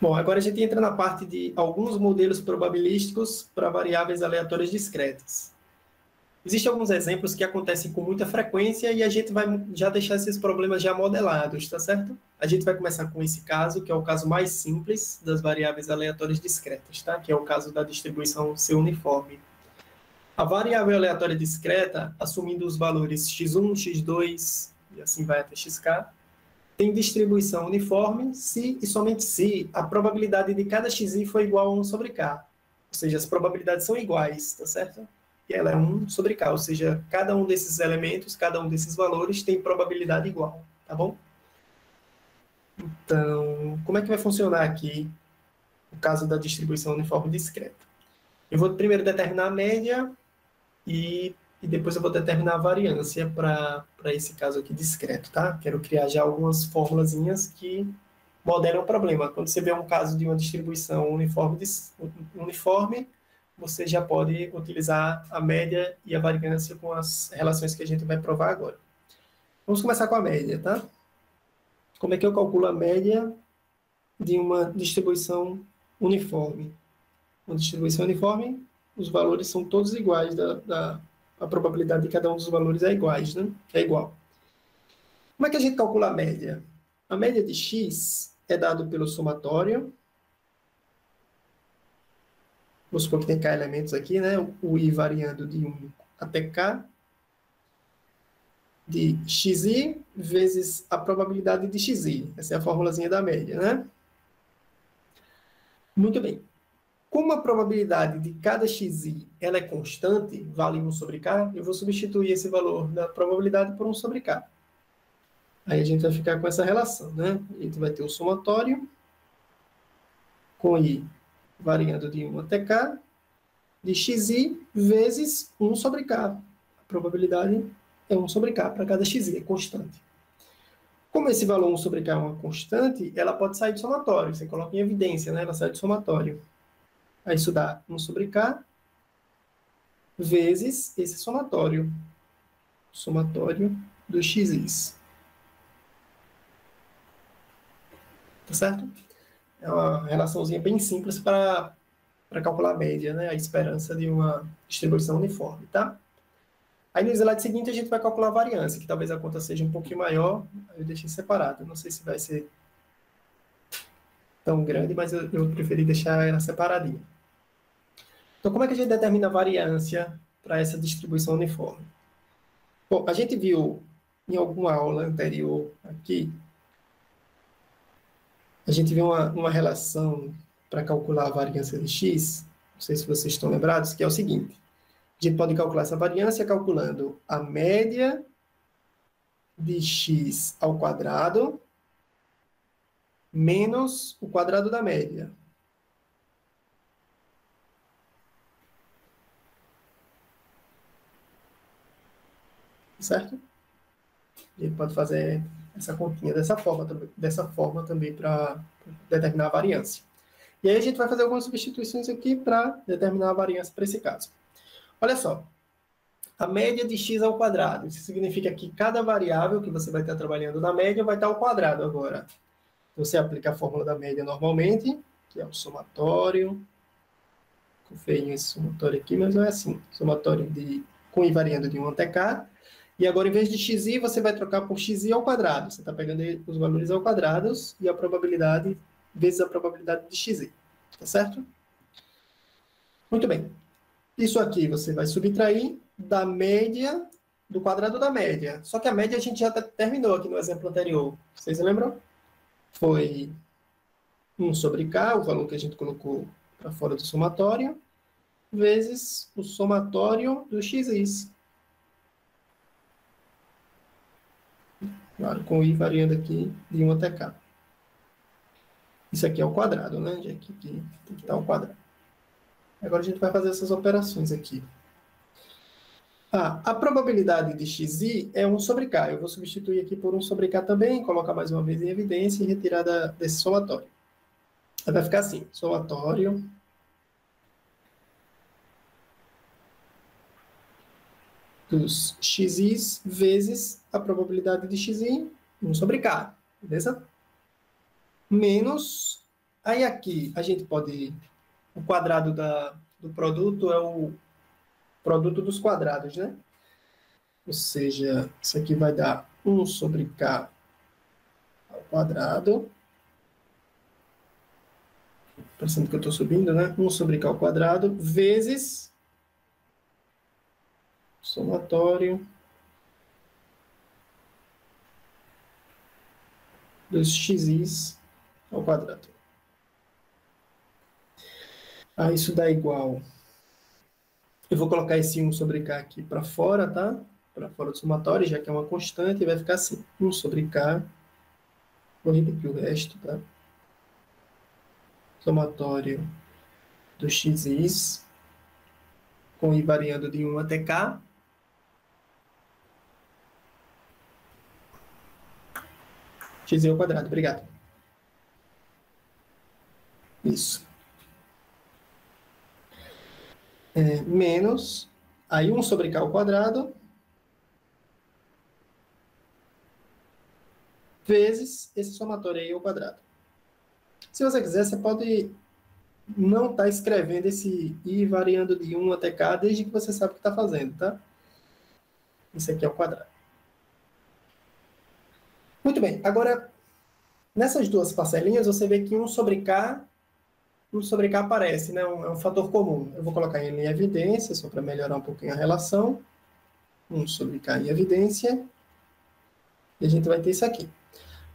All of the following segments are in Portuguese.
Bom, agora a gente entra na parte de alguns modelos probabilísticos para variáveis aleatórias discretas. Existem alguns exemplos que acontecem com muita frequência e a gente vai já deixar esses problemas já modelados, tá certo? A gente vai começar com esse caso, que é o caso mais simples das variáveis aleatórias discretas, tá? Que é o caso da distribuição ser uniforme. A variável aleatória discreta, assumindo os valores x1, x2 e assim vai até xk, tem distribuição uniforme se e somente se a probabilidade de cada xi for igual a 1 sobre k. Ou seja, as probabilidades são iguais, tá certo? E ela é 1 sobre k, ou seja, cada um desses elementos, cada um desses valores tem probabilidade igual, tá bom? Então, como é que vai funcionar aqui o caso da distribuição uniforme discreta? Eu vou primeiro determinar a média e depois eu vou determinar a variância para esse caso aqui discreto, tá? Quero criar já algumas formulazinhas que modelam o problema. Quando você vê um caso de uma distribuição uniforme, você já pode utilizar a média e a variância com as relações que a gente vai provar agora. Vamos começar com a média, tá? Como é que eu calculo a média de uma distribuição uniforme? Uma distribuição uniforme, os valores são todos iguais, a probabilidade de cada um dos valores é iguais, né? É igual. Como é que a gente calcula a média? A média de x é dado pelo somatório. Vamos supor que tem k elementos aqui, né? O i variando de 1 até k, de xi vezes a probabilidade de xi. Essa é a formulazinha da média, né? Muito bem. Como a probabilidade de cada xi ela é constante, vale 1 sobre k, eu vou substituir esse valor da probabilidade por 1 sobre k. Aí a gente vai ficar com essa relação, né? A gente vai ter o somatório com i variando de 1 até k, de xi vezes 1 sobre k. A probabilidade é 1 sobre k para cada xi, é constante. Como esse valor 1 sobre k é uma constante, ela pode sair do somatório. Você coloca em evidência, né? Ela sai do somatório. Aí isso dá 1 sobre k vezes esse somatório. Somatório dos xis. Tá certo? É uma relaçãozinha bem simples para calcular a média, né? A esperança de uma distribuição uniforme, tá? Aí no slide seguinte a gente vai calcular a variância, que talvez a conta seja um pouquinho maior, eu deixei separado. Não sei se vai ser tão grande, mas eu preferi deixar ela separadinha. Então, como é que a gente determina a variância para essa distribuição uniforme? Bom, a gente viu em alguma aula anterior aqui, a gente viu uma relação para calcular a variância de x, não sei se vocês estão lembrados, que é o seguinte. A gente pode calcular essa variância calculando a média de x ao quadrado menos o quadrado da média. Certo? A gente pode fazer essa continha dessa forma também para determinar a variância. E aí a gente vai fazer algumas substituições aqui para determinar a variância para esse caso. Olha só, a média de x ao quadrado. Isso significa que cada variável que você vai estar trabalhando na média vai estar ao quadrado agora. Você aplica a fórmula da média normalmente, que é o somatório. Ficou feio esse somatório aqui, mas não é assim. Somatório com i variando de 1 até k. E agora, em vez de xi, você vai trocar por xi ao quadrado. Você está pegando os valores ao quadrado e a probabilidade vezes a probabilidade de xi. Tá certo? Muito bem. Isso aqui você vai subtrair da média do quadrado da média. Só que a média a gente já terminou aqui no exemplo anterior. Vocês lembram? Foi 1 sobre k, o valor que a gente colocou para fora do somatório, vezes o somatório dos xis. Claro, com i variando aqui de 1 até k. Isso aqui é o quadrado, né? Aqui tem que estar ao quadrado. Agora a gente vai fazer essas operações aqui. A probabilidade de xi é 1 sobre k. Eu vou substituir aqui por 1 sobre k também, colocar mais uma vez em evidência e retirar desse somatório. Aí vai ficar assim, somatório dos xis vezes a probabilidade de xi, 1 sobre k, beleza? Menos Aí aqui a gente pode... O quadrado do produto é o produto dos quadrados, né? Ou seja, isso aqui vai dar 1 sobre K ao quadrado. Parecendo que eu estou subindo, né? 1 sobre K ao quadrado, vezes somatório dos xis ao quadrado. Aí isso dá igual... Eu vou colocar esse 1 sobre K aqui para fora, tá? Para fora do somatório, já que é uma constante, e vai ficar assim. 1 sobre K. Vou repetir o resto, tá? Somatório do xis, com i variando de 1 até K. X ao quadrado, obrigado. Isso. Menos, aí 1 sobre K ao quadrado, vezes esse somatório aí ao quadrado. Se você quiser, você pode não estar escrevendo esse i variando de 1 até K, desde que você sabe o que está fazendo, tá? Isso aqui é o quadrado. Muito bem, agora, nessas duas parcelinhas, você vê que 1 sobre K aparece, né? É um fator comum. Eu vou colocar ele em evidência, só para melhorar um pouquinho a relação. 1 sobre K em evidência. E a gente vai ter isso aqui.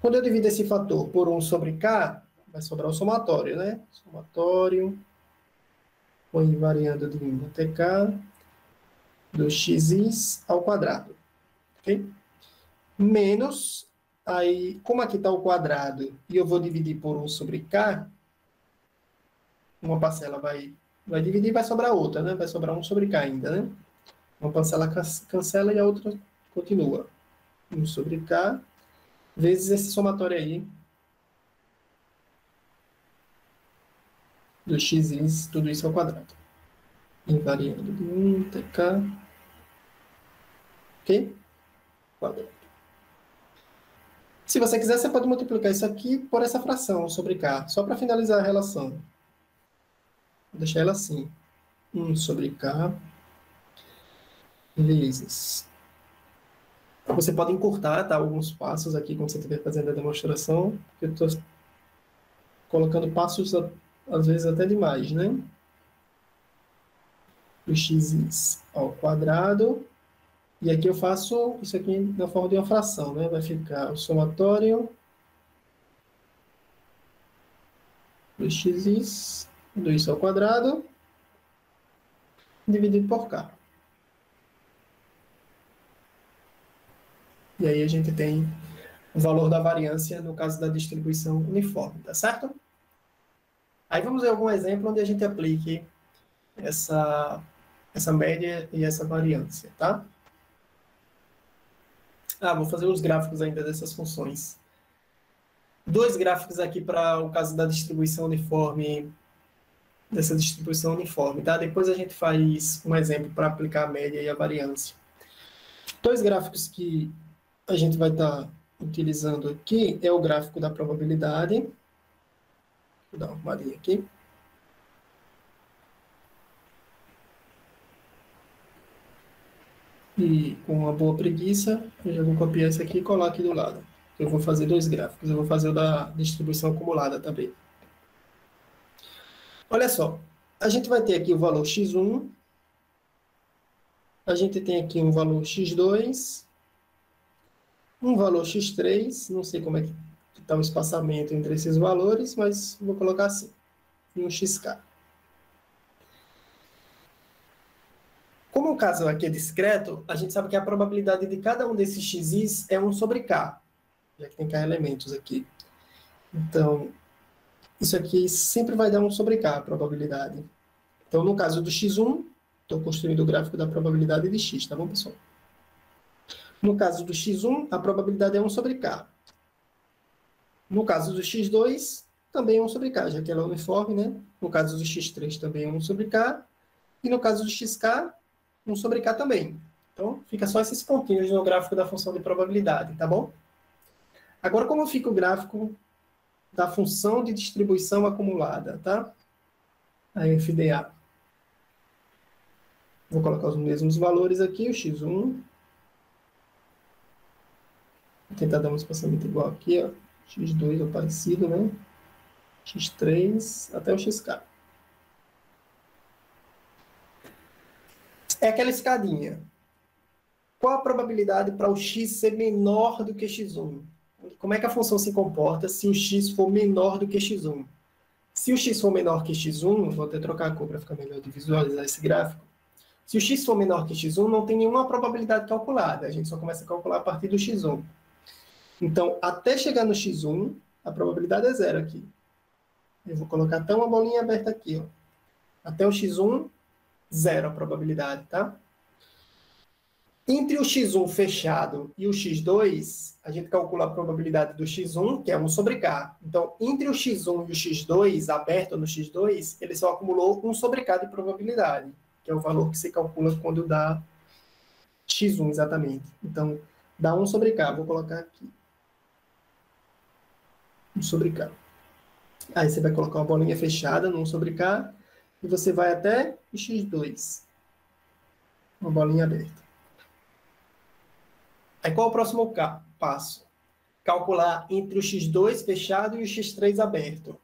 Quando eu divido esse fator por 1 sobre K, vai sobrar o somatório, né? Somatório, com i variando de 1 até K, do xis ao quadrado. Ok? Menos, aí, como aqui está o quadrado, e eu vou dividir por 1 sobre K, uma parcela vai dividir e vai sobrar outra, né? Vai sobrar 1 sobre K ainda, né? Uma parcela cancela e a outra continua. 1 sobre K, vezes esse somatório aí, do xis, tudo isso ao quadrado. Invariando de 1 até K, ok? Quadrado. Se você quiser, você pode multiplicar isso aqui por essa fração sobre K, só para finalizar a relação. Vou deixar ela assim. 1 sobre K vezes... Você pode encurtar, tá, alguns passos aqui quando você estiver fazendo a demonstração, eu estou colocando passos, às vezes, até demais, né? Do xis ao quadrado. E aqui eu faço isso aqui na forma de uma fração, né? Vai ficar o somatório do xis, do isso ao quadrado, dividido por k. E aí a gente tem o valor da variância no caso da distribuição uniforme, tá certo? Aí vamos ver algum exemplo onde a gente aplique essa média e essa variância, tá? Vou fazer os gráficos ainda dessas funções. Dois gráficos aqui para o caso da distribuição uniforme, dessa distribuição uniforme, tá? Depois a gente faz um exemplo para aplicar a média e a variância. Dois gráficos que a gente vai estar utilizando aqui é o gráfico da probabilidade. Vou dar uma arrumadinha aqui. E com uma boa preguiça, eu já vou copiar esse aqui e colar aqui do lado. Eu vou fazer dois gráficos. Eu vou fazer o da distribuição acumulada também. Olha só, a gente vai ter aqui o valor x1, a gente tem aqui um valor x2, um valor x3, não sei como é que está o espaçamento entre esses valores, mas vou colocar assim, e um xk. Como o caso aqui é discreto, a gente sabe que a probabilidade de cada um desses xis é 1 sobre k, já que tem k elementos aqui. Então, isso aqui sempre vai dar 1 sobre k, a probabilidade. Então, no caso do x1, estou construindo o gráfico da probabilidade de x, tá bom, pessoal? No caso do x1, a probabilidade é 1 sobre k. No caso do x2, também é 1 sobre k, já que ela é uniforme, né? No caso do x3, também é 1 sobre k. E no caso do xk, 1 sobre k também. Então, fica só esses pontinhos no gráfico da função de probabilidade, tá bom? Agora, como fica o gráfico da função de distribuição acumulada, tá? A FDA. Vou colocar os mesmos valores aqui, o x1. Vou tentar dar um espaçamento igual aqui, ó. x2 é parecido, né? x3 até o xk. É aquela escadinha. Qual a probabilidade para o x ser menor do que x1? Como é que a função se comporta se o x for menor do que x1? Se o x for menor que x1, vou até trocar a cor para ficar melhor de visualizar esse gráfico. Se o x for menor que x1, não tem nenhuma probabilidade calculada. A gente só começa a calcular a partir do x1. Então, até chegar no x1, a probabilidade é zero aqui. Eu vou colocar até uma bolinha aberta aqui, ó. Até o x1, zero a probabilidade, tá? Entre o x1 fechado e o x2, a gente calcula a probabilidade do x1, que é 1 sobre k. Então, entre o x1 e o x2, aberto no x2, ele só acumulou 1 sobre k de probabilidade, que é o valor que se calcula quando dá x1 exatamente. Então, dá 1 sobre k. Vou colocar aqui. 1 sobre k. Aí você vai colocar uma bolinha fechada no 1 sobre k e você vai até o x2. Uma bolinha aberta. Aí qual é o próximo passo? Calcular entre o x2 fechado e o x3 aberto.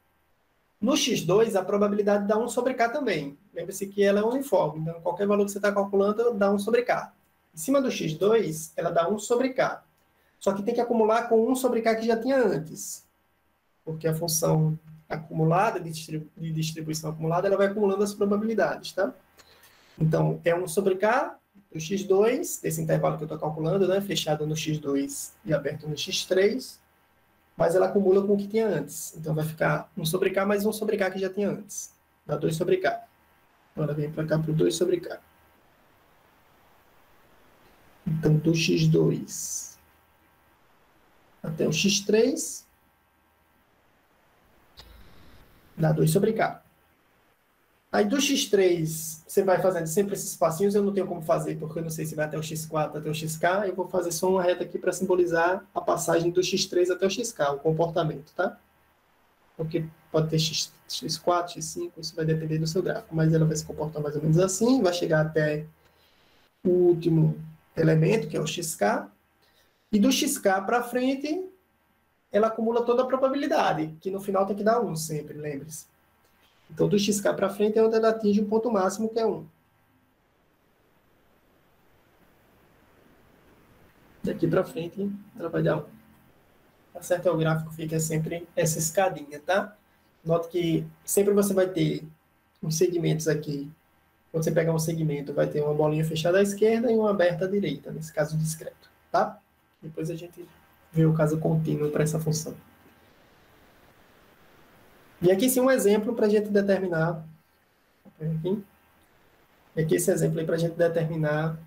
No x2, a probabilidade dá 1 sobre k também. Lembre-se que ela é uniforme, então qualquer valor que você está calculando dá 1 sobre k. Em cima do x2, ela dá 1 sobre k. Só que tem que acumular com 1 sobre k que já tinha antes. Porque a função acumulada, de distribuição acumulada, ela vai acumulando as probabilidades, tá? Então, é 1 sobre k do x2, desse intervalo que eu estou calculando, né? Fechado no x2 e aberto no x3, mas ela acumula com o que tinha antes. Então, vai ficar 1 sobre k mais 1 sobre k que já tinha antes. Dá 2 sobre k. Agora vem para cá para o 2 sobre k. Então, do x2 até o x3, dá 2 sobre k. Aí do x3, você vai fazendo sempre esses passinhos, eu não tenho como fazer, porque eu não sei se vai até o x4, até o xk, eu vou fazer só uma reta aqui para simbolizar a passagem do x3 até o xk, o comportamento, tá? Porque pode ter x4, x5, isso vai depender do seu gráfico, mas ela vai se comportar mais ou menos assim, vai chegar até o último elemento, que é o xk, e do xk para frente, ela acumula toda a probabilidade, que no final tem que dar 1 sempre, lembre-se. Então, do xk para frente é onde ela atinge o ponto máximo, que é 1. Daqui para frente, ela vai dar 1. Acertar o gráfico fica sempre essa escadinha, tá? Note que sempre você vai ter uns segmentos aqui. Quando você pegar um segmento, vai ter uma bolinha fechada à esquerda e uma aberta à direita, nesse caso discreto, tá? Depois a gente vê o caso contínuo para essa função. E aqui sim um exemplo para a gente determinar. Aqui esse exemplo aí para a gente determinar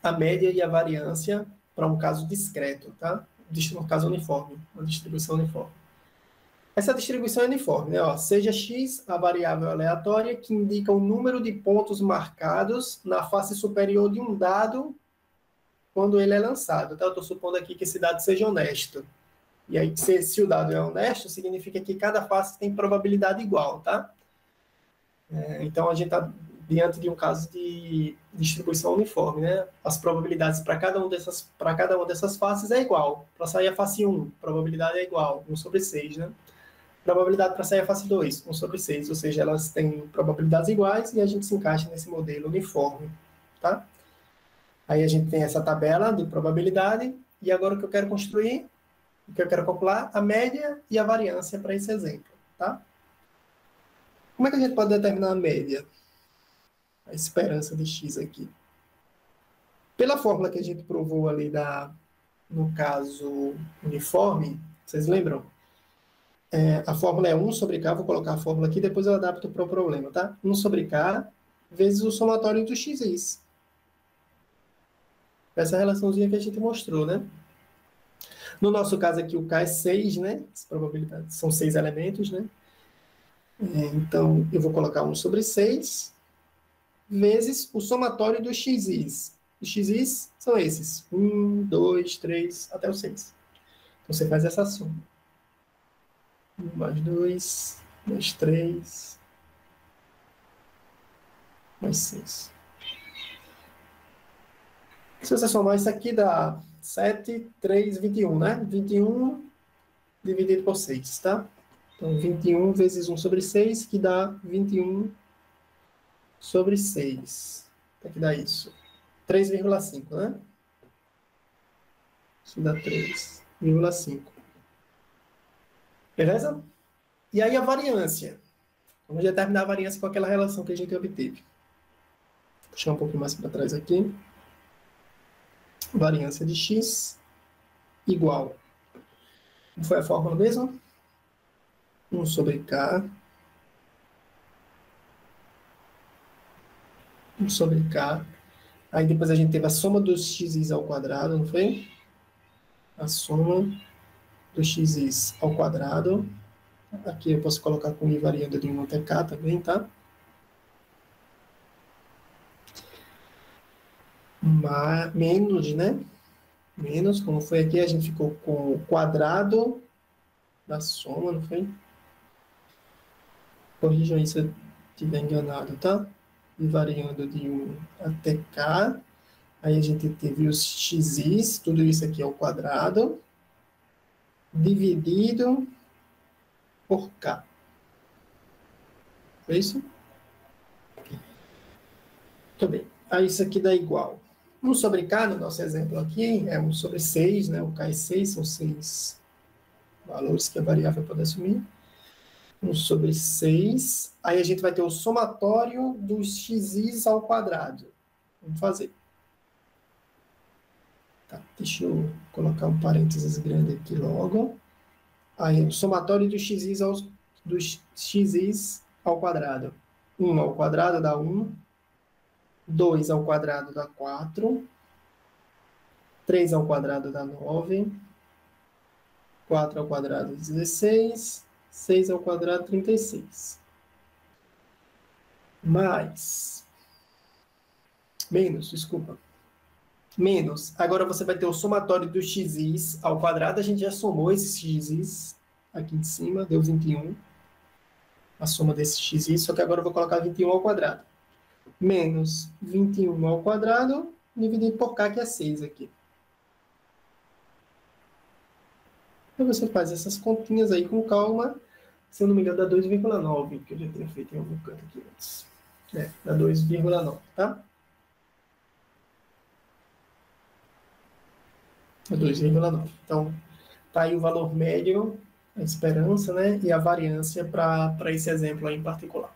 a média e a variância para um caso discreto, tá? Um caso uniforme, uma distribuição uniforme. Essa distribuição é uniforme, né? Ó, seja x a variável aleatória que indica o número de pontos marcados na face superior de um dado quando ele é lançado, tá? Eu estou supondo aqui que esse dado seja honesto. E aí, se o dado é honesto, significa que cada face tem probabilidade igual, tá? Então, a gente está diante de um caso de distribuição uniforme, né? As probabilidades para cada uma dessas faces é igual. Para sair a face 1, probabilidade é igual, 1 sobre 6, né? Probabilidade para sair a face 2, 1 sobre 6, ou seja, elas têm probabilidades iguais e a gente se encaixa nesse modelo uniforme, tá? Aí a gente tem essa tabela de probabilidade e agora o que eu quero construir, o que eu quero calcular, a média e a variância para esse exemplo, tá? Como é que a gente pode determinar a média? A esperança de x aqui. Pela fórmula que a gente provou ali no caso uniforme, vocês lembram? A fórmula é 1 sobre k, vou colocar a fórmula aqui, depois eu adapto para o problema, tá? 1 sobre k vezes o somatório dos x's. Essa relaçãozinha que a gente mostrou, né? No nosso caso aqui, o k é 6, né? As probabilidades são 6 elementos, né? Então, eu vou colocar 1 sobre 6 vezes o somatório dos x's. Os x's são esses. 1, 2, 3, até o 6. Então, você faz essa soma. 1 mais 2, mais 3, mais 6. Se você somar isso aqui, dá 7, 3, 21, né? 21 dividido por 6, tá? Então, 21 vezes 1 sobre 6, que dá 21 sobre 6. O que dá isso? 3,5, né? Isso dá 3,5. Beleza? E aí a variância. Vamos determinar a variância com aquela relação que a gente obteve. Vou puxar um pouquinho mais para trás aqui. Variância de x igual. Como foi a fórmula mesmo? 1 sobre k. 1 sobre k. Aí depois a gente teve a soma dos x's ao quadrado, não foi? A soma do x's ao quadrado. Aqui eu posso colocar com i variando de 1 até k também, tá? Menos, né? Menos, como foi aqui, a gente ficou com o quadrado da soma, não foi? Corrijam aí se eu estiver enganado, tá? E variando de 1 até k. Aí a gente teve os x's, tudo isso aqui ao quadrado, dividido por k. Foi isso? Muito bem. Aí isso aqui dá igual. 1 sobre k, no nosso exemplo aqui, é 1 sobre 6, né? O k é 6, são 6 valores que a variável pode assumir. 1 sobre 6. Aí a gente vai ter o somatório dos x's ao quadrado. Vamos fazer. Tá, deixa eu colocar um parênteses grande aqui logo. Aí o somatório dos x's ao quadrado. 1 ao quadrado dá 1. 2 ao quadrado dá 4. 3 ao quadrado dá 9. 4 ao quadrado, 16. 6 ao quadrado, 36. Menos, desculpa. Menos. Agora você vai ter o somatório dos x's ao quadrado. A gente já somou esses x's aqui em cima, deu 21. A soma desses x's, só que agora eu vou colocar 21 ao quadrado. Menos 21 ao quadrado, dividido por k, que é 6 aqui. Então você faz essas continhas aí com calma. Se eu não me engano, dá 2,9, que eu já tinha feito em algum canto aqui antes. Dá 2,9, tá? É 2,9. Então, tá aí o valor médio, a esperança, né? E a variância para esse exemplo aí em particular.